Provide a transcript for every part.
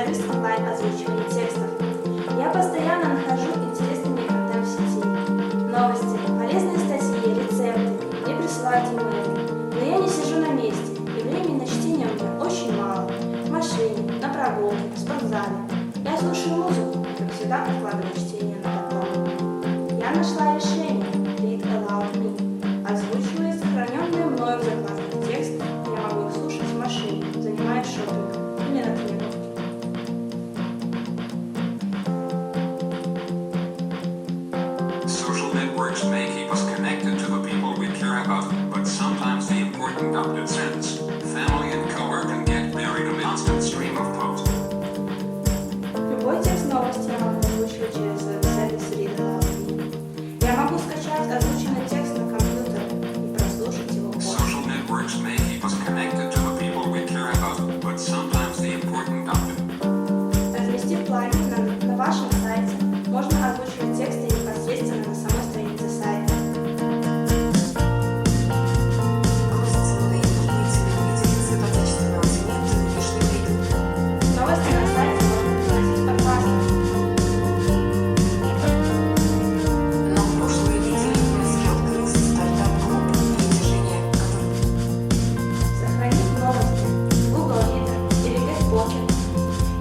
сервис онлайн-озвучивания текстов. Я постоянно нахожу интересный мне контент в сети. Новости, полезные статьи, рецепты. Мне присылают e-mail. Но я не сижу на месте, и времени на чтение у меня очень мало. В машине, на прогулке, в спортзале. Я слушаю музыку, как всегда откладываю чтение на потом. Я нашла решение Read Aloud Me. Озвучивая сохраненные мною в закладках тексты, я могу их слушать в машине, занимаясь шопингом или на тренировке. Social networks may keep us connected to the people we care about, but sometimes the important updates ends. Family and cowork can get buried in a constant stream of posts. Любой текст новости я могу озвучивать через веб-сервис Read Aloud Me. Я могу скачать озвученный текст на компьютер и прослушать его позже. Social networks may keep us connected to the people we care about, but sometimes the important updates. Разместив плагин на вашем сайте, можно озвучивать тексты непосредственно на самой странице сайта. Новости на сайте можно приносить подкасты. Но в прошлой неделе я съел крыс стартап-группы притяжения, Сохранить новости в Google Reader или Get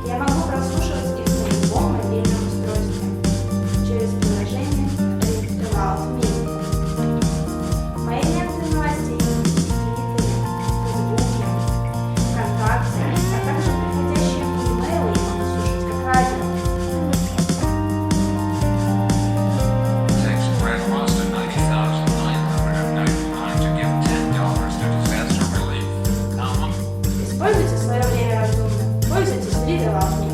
я могу прослушивать их на любом мобильном устройстве через приложение Read Aloud Me. Мои ленты новостей в Твиттере, Фейсбуке, ВКонтакте, а также приходящие мне имейлы я могу слушать как радио. Text Red Rasta 90,999 to give $10 to disaster relief. Используйте свое время разумно. Пользуйтесь Read Aloud Me.